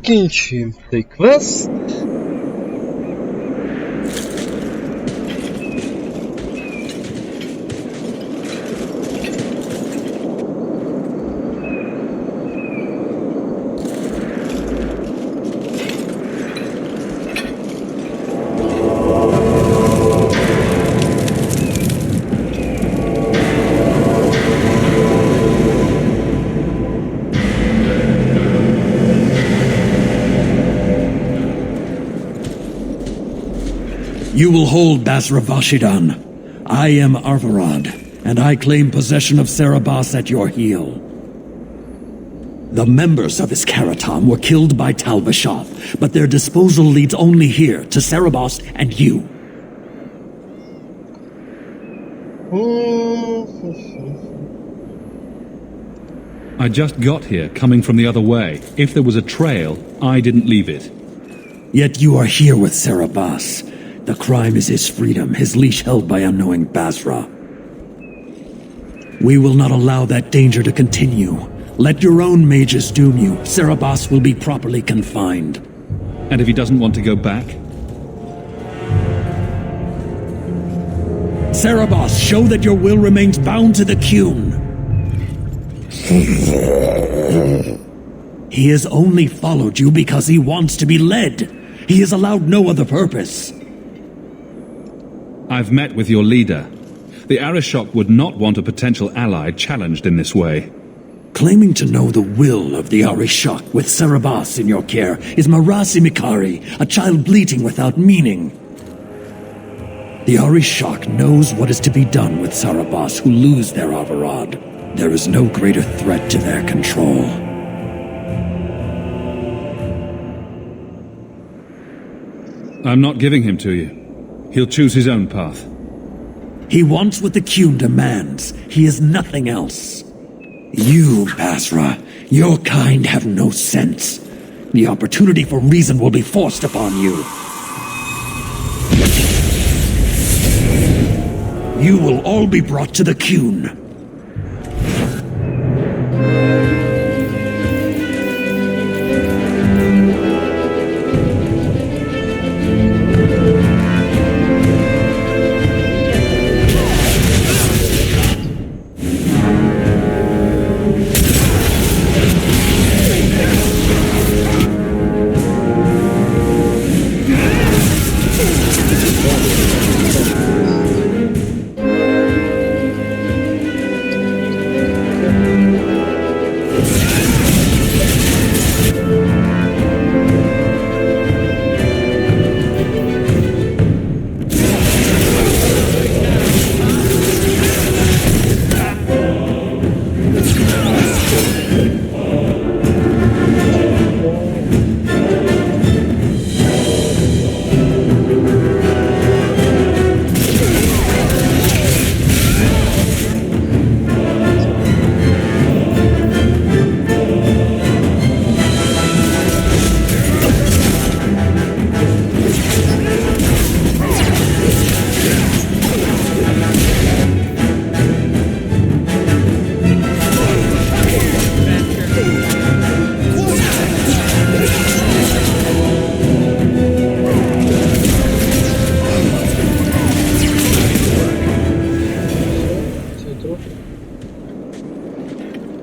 закінчуємо цей квест. You will hold Basra Vashidan. I am Arvarad, and I claim possession of Serabas at your heel. The members of Iskaratam were killed by Tal-Vashath, but their disposal leads only here, to Serabas and you. I just got here, coming from the other way. If there was a trail, I didn't leave it. Yet you are here with Serabas. The crime is his freedom, his leash held by unknowing Basra. We will not allow that danger to continue. Let your own mages doom you. Serabas will be properly confined. And if he doesn't want to go back? Serabas, show that your will remains bound to the Qun. He has only followed you because he wants to be led. He has allowed no other purpose. I've met with your leader. The Arishok would not want a potential ally challenged in this way. Claiming to know the will of the Arishok with Serabas in your care is Marasi Mikari, a child bleating without meaning. The Arishok knows what is to be done with Serabas who lose their Avarad. There is no greater threat to their control. I'm not giving him to you. He'll choose his own path. He wants what the Qun demands. He is nothing else. You, Basra, your kind have no sense. The opportunity for reason will be forced upon you. You will all be brought to the Qun.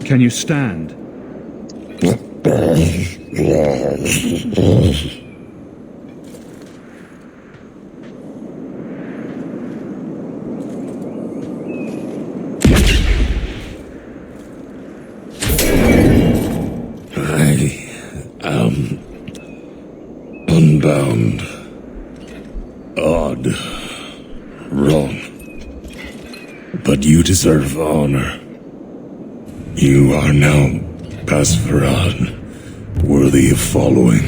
Can you stand? Unbound. Odd. Wrong. But you deserve honor. You are now Basvarad, worthy of following.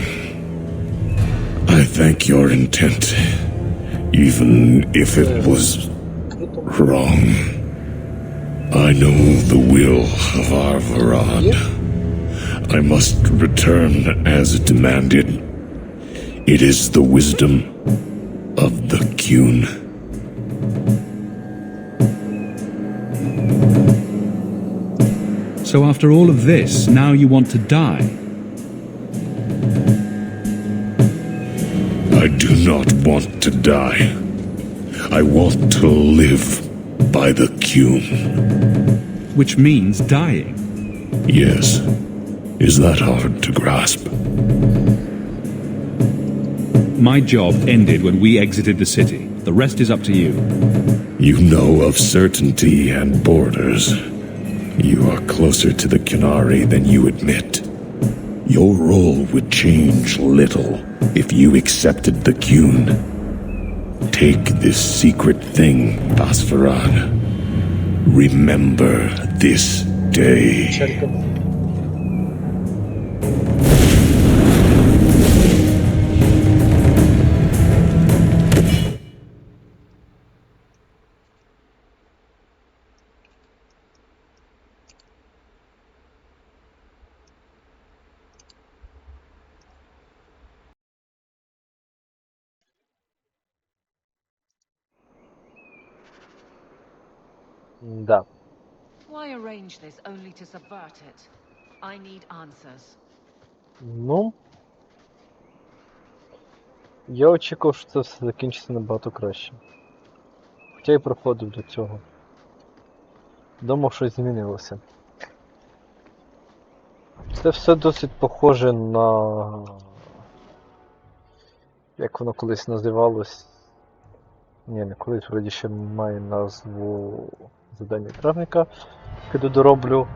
I thank your intent, even if it was wrong. I know the will of Arvarad. I must return as demanded. It is the wisdom of the Qun. So after all of this, now you want to die? not want to die. I want to live by the Cume. Which means dying. Yes. Is that hard to grasp? My job ended when we exited the city. The rest is up to you. You know of certainty and borders. You are closer to the Canary than you admit. Your role would change little if you accepted the Cune. Take this secret thing, Basfaran. Remember this day. Да. Why arrange this only to subvert it? I need answers. Ну, я очікував, що це все закінчиться набагато краще. Хоча й проходив до цього. Думав, щось змінилося. Це все досить похоже на... Як воно колись називалось? Ні, не колись, вроді ще має назву завдання травника, яке дороблю.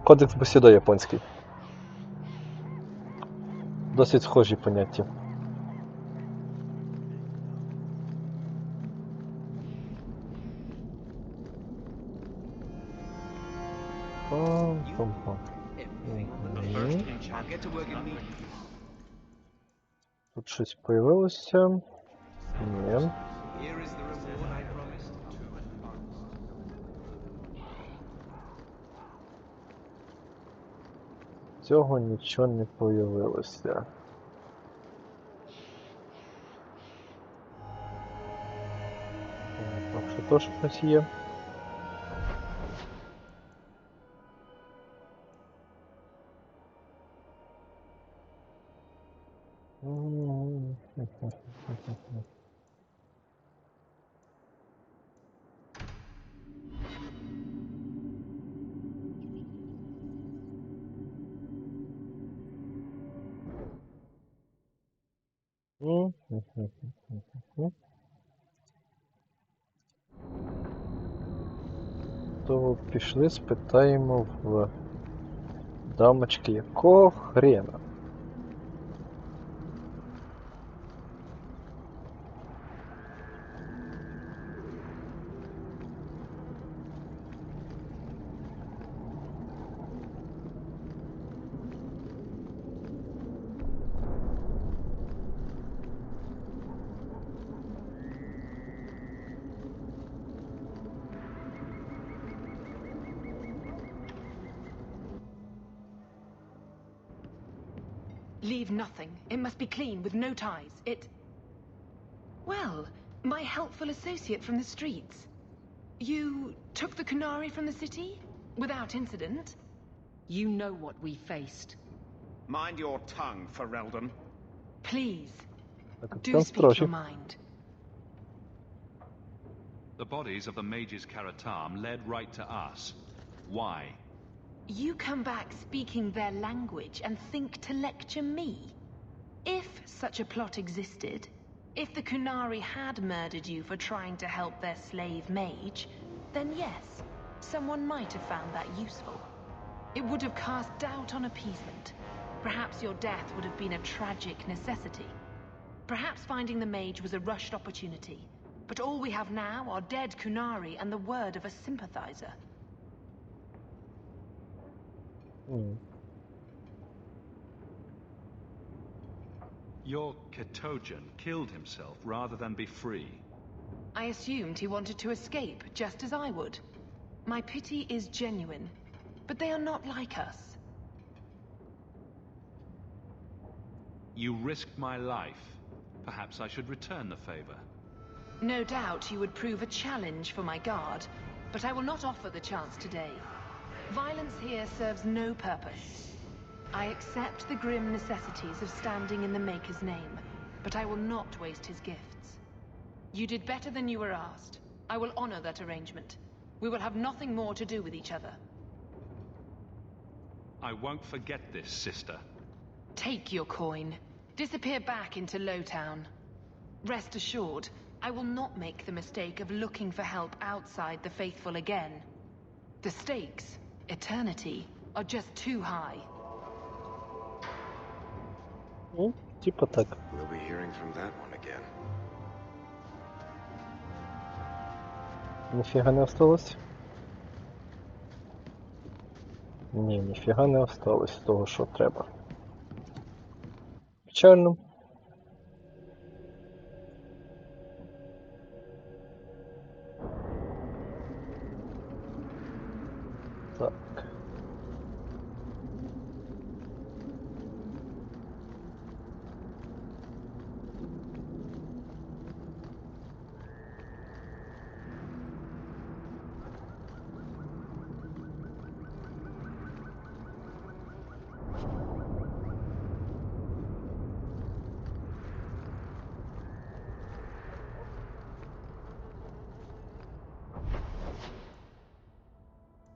Кодекс Бусідо японський. Досить схожі поняття. Пам-пам-пам. Тут щось появилося. Ні. Цього нічого не появилося. Так, що то щось є. То пішли, спитаємо в дамочки, якого хрена? Leave nothing. It must be clean, with no ties. Well, my helpful associate from the streets. You took the Canary from the city? Without incident? You know what we faced. Mind your tongue, Ferelden. Please, do Там speak строже. your mind. The bodies of the mages Karatam led right to us. Why? You come back speaking their language and think to lecture me? If such a plot existed, if the Kunari had murdered you for trying to help their slave mage, then yes, someone might have found that useful. It would have cast doubt on appeasement. Perhaps your death would have been a tragic necessity. Perhaps finding the mage was a rushed opportunity. But all we have now are dead Kunari and the word of a sympathizer. Your Ketogen killed himself rather than be free. I assumed he wanted to escape, just as I would. My pity is genuine, but they are not like us. You risked my life. Perhaps I should return the favor. No doubt you would prove a challenge for my guard, but I will not offer the chance today. Violence here serves no purpose. I accept the grim necessities of standing in the Maker's name, but I will not waste his gifts. You did better than you were asked. I will honor that arrangement. We will have nothing more to do with each other. I won't forget this, sister. Take your coin. Disappear back into Lowtown. Rest assured, I will not make the mistake of looking for help outside the Faithful again. The stakes, eternity, are just too high. Ну, типа так. We'll be hearing from that one again. Ніфіга не осталось? Ні, ніфіга не осталось з того, що треба. Печально. Так.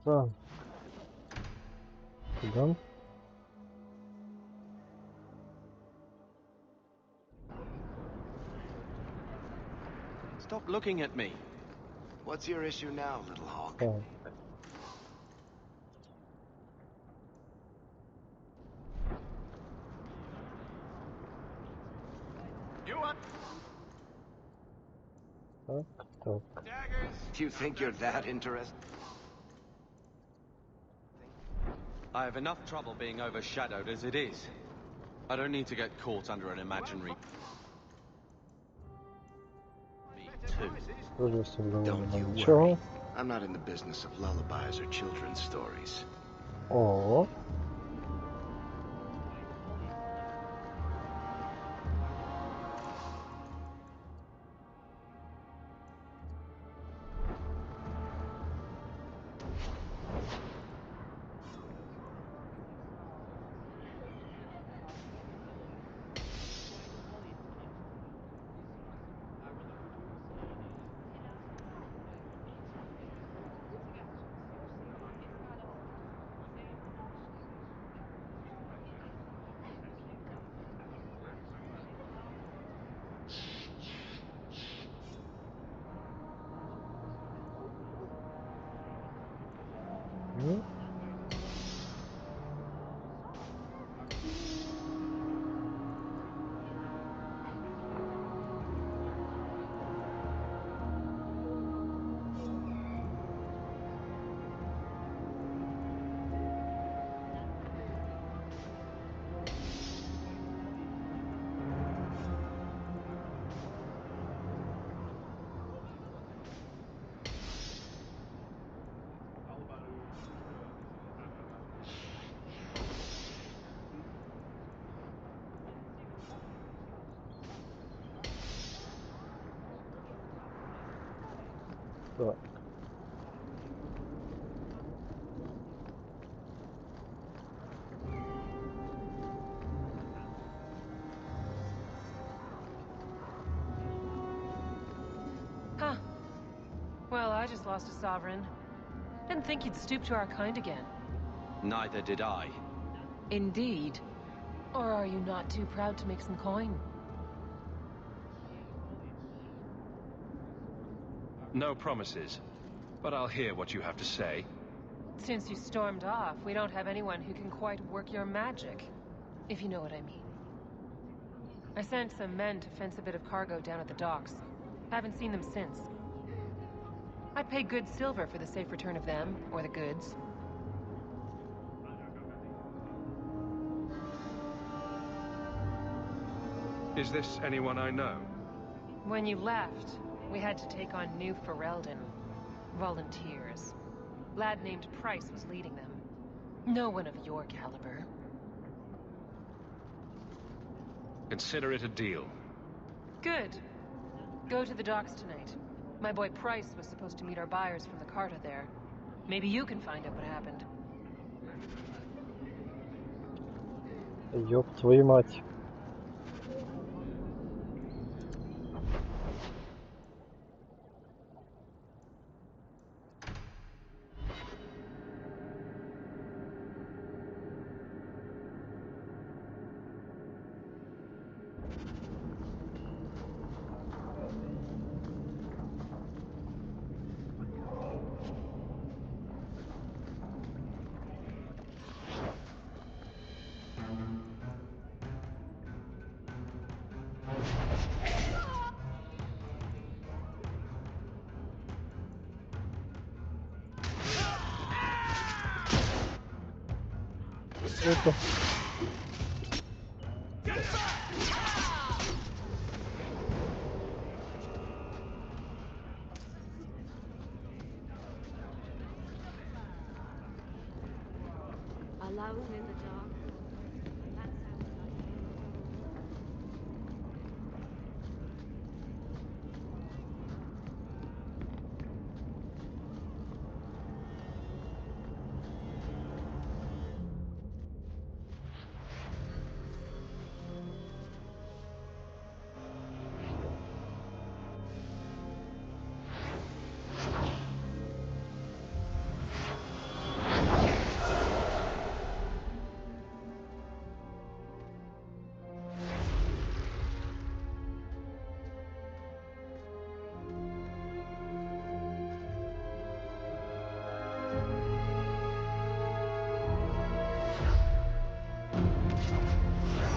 Так. Куда? Stop looking at me. What's your issue now, little hawk? Так. You what? Так, так. Daggers. Do you think you're that interested? I have enough trouble being overshadowed as it is. I don't need to get caught under an imaginary... Me too. Дуже сумно. Don't you Нічого. worry. I'm not in the business of lullabies or children's stories. О. Ну. Так. Huh. Well, I just lost a sovereign. Didn't think you'd stoop to our kind again. Neither did I. Indeed. Or are you not too proud to make some coin? No promises, but I'll hear what you have to say. Since you stormed off, we don't have anyone who can quite work your magic. If you know what I mean. I sent some men to fence a bit of cargo down at the docks. Haven't seen them since. I'd pay good silver for the safe return of them, or the goods. Is this anyone I know? When you left, we had to take on New Ferelden. Volunteers. Lad named Price was leading them. No one of your caliber. Consider it a deal. Good. Go to the docks tonight. My boy Price was supposed to meet our buyers from the Carta there. Maybe you can find out what happened. Ёб твою мать. Круто. Alone in the dark. That sounds like...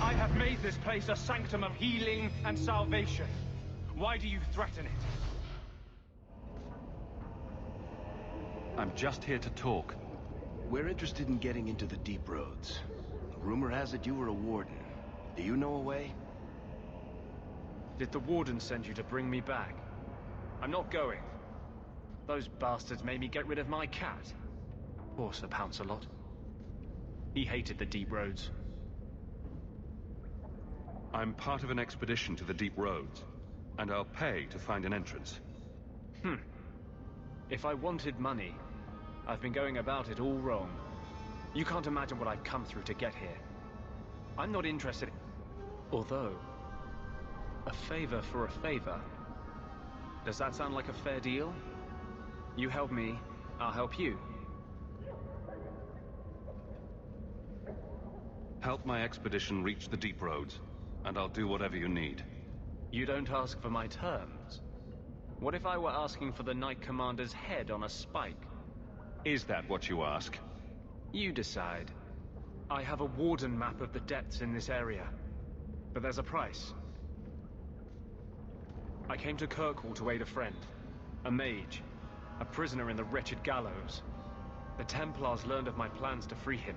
I have made this place a sanctum of healing and salvation. Why do you threaten it? I'm just here to talk. We're interested in getting into the deep roads. Rumor has it you were a warden. Do you know a way? Did the warden send you to bring me back? I'm not going. Those bastards made me get rid of my cat. Poor Sir Pouncelot. He hated the deep roads. I'm part of an expedition to the deep roads, and I'll pay to find an entrance. If I wanted money, I've been going about it all wrong. You can't imagine what I've come through to get here. I'm not interested in... Although... a favor for a favor. Does that sound like a fair deal? You help me, I'll help you. Help my expedition reach the deep roads, and I'll do whatever you need. You don't ask for my terms. What if I were asking for the Knight Commander's head on a spike? Is that what you ask? You decide. I have a warden map of the depths in this area. But there's a price. I came to Kirkwall to aid a friend. A mage. A prisoner in the wretched gallows. The Templars learned of my plans to free him.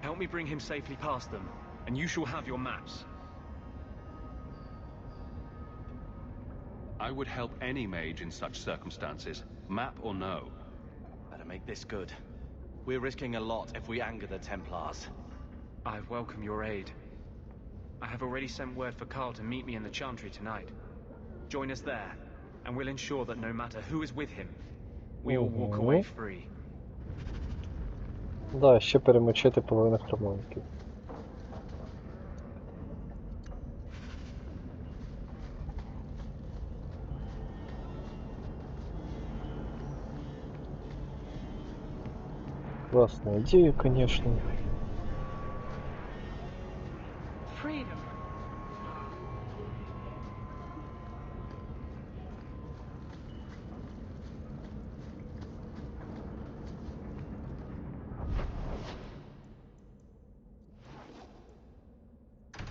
Help me bring him safely past them, and you shall have your maps. I would help any mage in such circumstances, map or no. Better make this good. We're risking a lot if we anger the Templars. I welcome your aid. I have already sent word for Carl to meet me in the Chantry tonight. Join us there, and we'll ensure that no matter who is with him, we all walk away free. Да, ще перемочити половину хромонків. Классная идея, конечно. Freedom.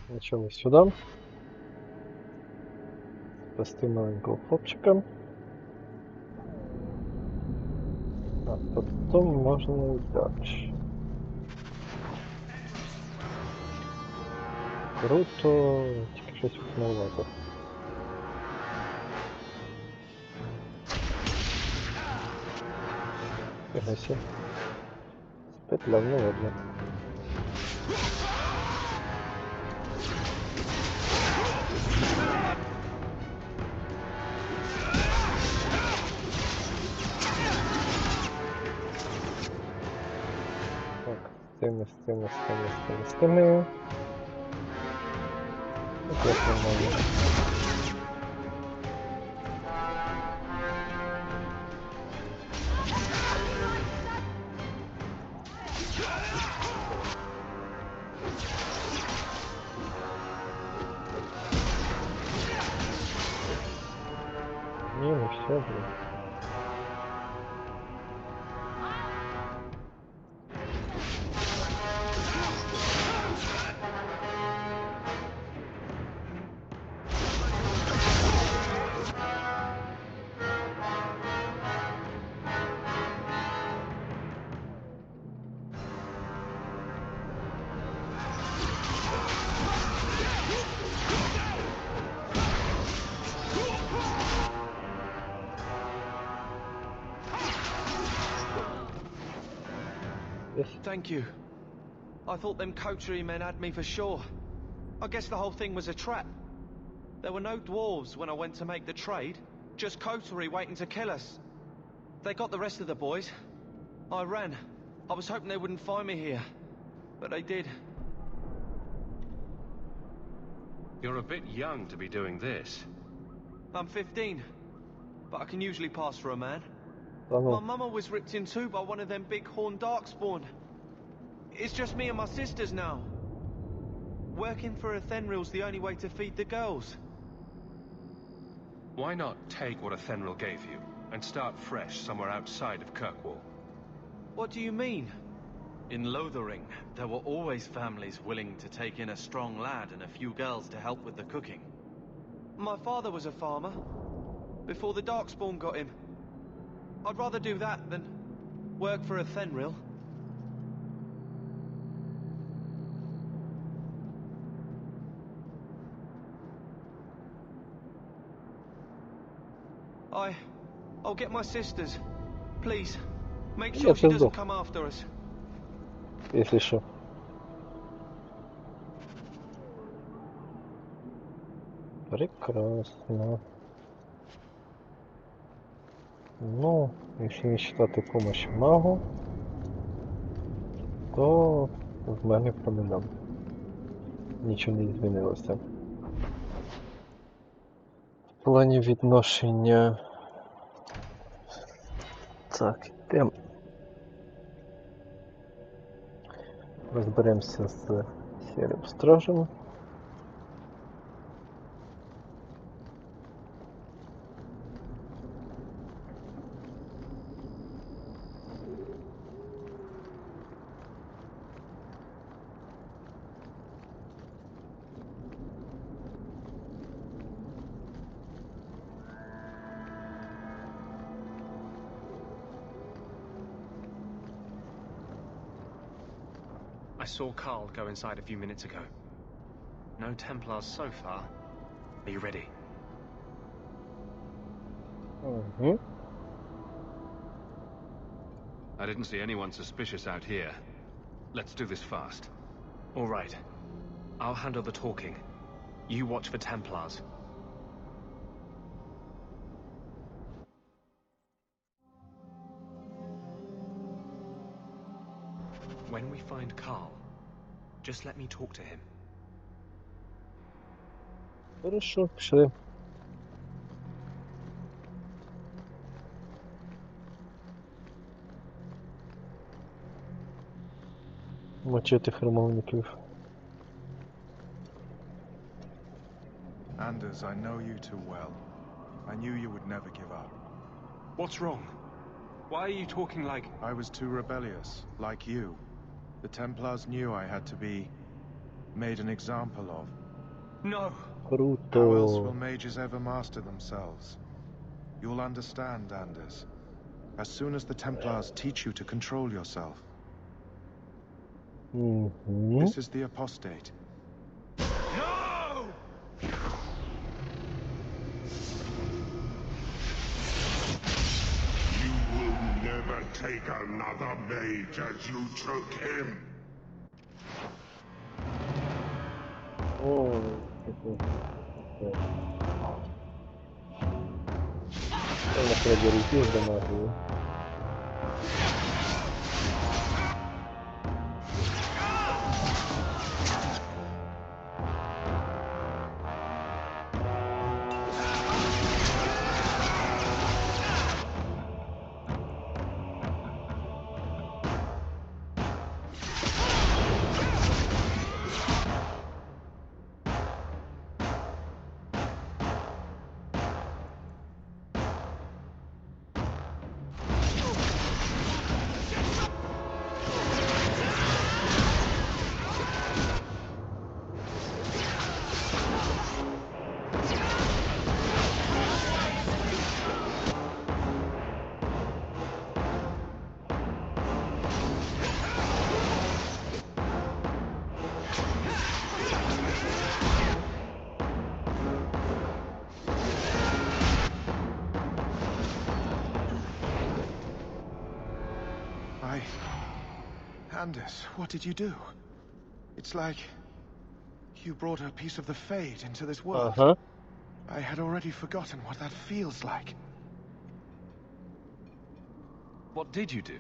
Сначала сюда. Спасти маленького хлопчика. А потом можно и дальше. Круто, тільки щось маловато. Фігася. Спетляв, ну ладно. З тими. Якраз нормально. Ні, ну все, блин. Yes. Thank you. I thought them coterie men had me for sure. I guess the whole thing was a trap. There were no dwarves when I went to make the trade, just coterie waiting to kill us. They got the rest of the boys. I ran. I was hoping they wouldn't find me here, but they did. You're a bit young to be doing this. I'm 15, but I can usually pass for a man. Bravo. My mama was ripped in two by one of them big horned darkspawn. It's just me and my sisters now. Working for a Thenril's the only way to feed the girls. Why not take what a Thenril gave you, and start fresh somewhere outside of Kirkwall? What do you mean? In Lothering, there were always families willing to take in a strong lad and a few girls to help with the cooking. My father was a farmer, before the Darkspawn got him. I'd rather do that than work for a Thenril. I'll get my sisters. Please, make sure she doesn't come after us. Если что. Прекрасно. Ну, якщо не считати помощь магу, то в мене промінам. Нічого не змінилося. В плані відношення. Так, йдемо. Розберемося з сірим стражем. I saw Carl go inside a few minutes ago. No Templars so far. Are you ready? Mm-hmm. I didn't see anyone suspicious out here. Let's do this fast. All right. I'll handle the talking. You watch for Templars. When we find Carl, just let me talk to him. Хорошо, пішли. Мочити храмовників. Anders, I know you too well. I knew you would never give up. What's wrong? Why are you talking like... I was too rebellious, like you. The Templars knew I had to be made an example of. No! Круто. How else will mages ever master themselves? You'll understand, Anders. As soon as the Templars teach you to control yourself. Mm-hmm. This is the apostate. No! You will never take another mage as you took him. Oh, Ela perdeu os dias da Maria. Anders, what did you do? It's like you brought a piece of the Fade into this world. Uh-huh. I had already forgotten what that feels like. What did you do?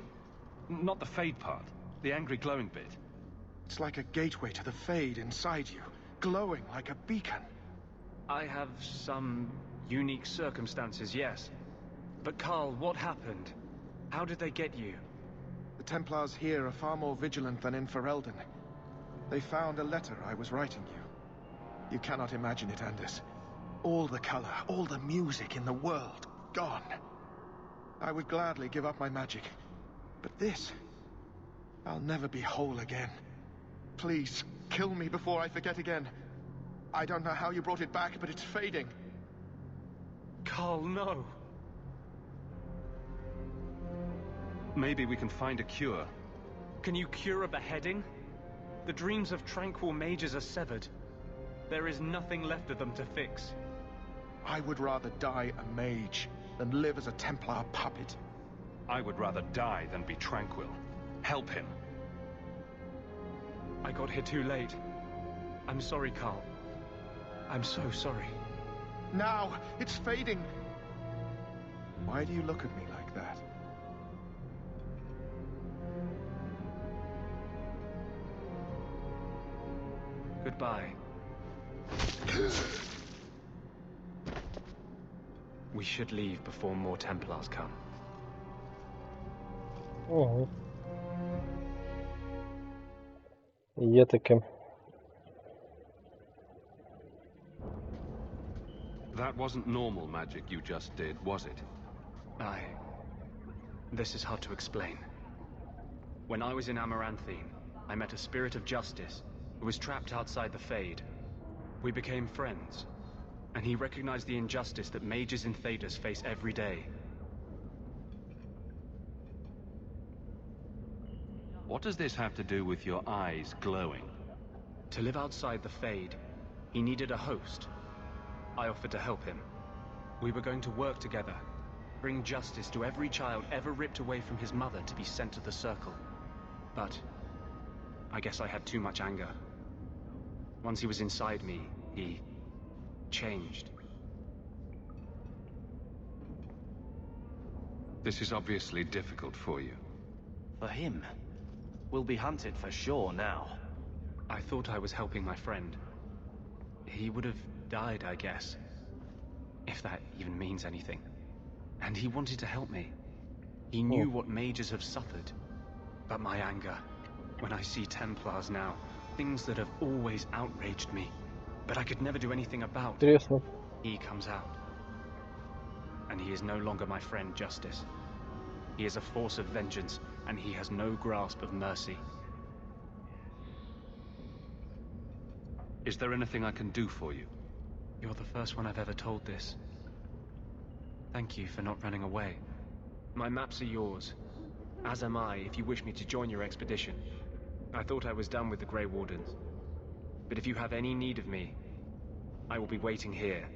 Not the Fade part, the angry glowing bit. It's like a gateway to the Fade inside you, glowing like a beacon. I have some unique circumstances, yes. But Carl, what happened? How did they get you? The Templars here are far more vigilant than in Ferelden. They found a letter I was writing you. You cannot imagine it, Anders. All the color, all the music in the world, gone. I would gladly give up my magic. But this... I'll never be whole again. Please, kill me before I forget again. I don't know how you brought it back, but it's fading. Carl, no. Maybe we can find a cure. Can you cure a beheading? The dreams of tranquil mages are severed. There is nothing left of them to fix. I would rather die a mage than live as a Templar puppet. I would rather die than be tranquil. Help him. I got here too late. I'm sorry, Carl. I'm so sorry. Now, it's fading. Why do you look at me like that? Goodbye. We should leave before more Templars come. Угу. Є таке. That wasn't normal magic you just did, was it? This is hard to explain. When I was in Amaranthine, I met a spirit of justice who was trapped outside the Fade. We became friends, and he recognized the injustice that mages in Thedas face every day. What does this have to do with your eyes glowing? To live outside the Fade, he needed a host. I offered to help him. We were going to work together, bring justice to every child ever ripped away from his mother to be sent to the Circle. But I guess I had too much anger. Once he was inside me, he changed. This is obviously difficult for you. For him? We'll be hunted for sure now. I thought I was helping my friend. He would have died, I guess. If that even means anything. And he wanted to help me. He knew what mages have suffered. But my anger, when I see Templars now, things that have always outraged me, but I could never do anything about. Интересно. He comes out. And he is no longer my friend, Justice. He is a force of vengeance, and he has no grasp of mercy. Is there anything I can do for you? You're the first one I've ever told this. Thank you for not running away. My maps are yours, as am I if you wish me to join your expedition. I thought I was done with the Grey Wardens. But if you have any need of me, I will be waiting here.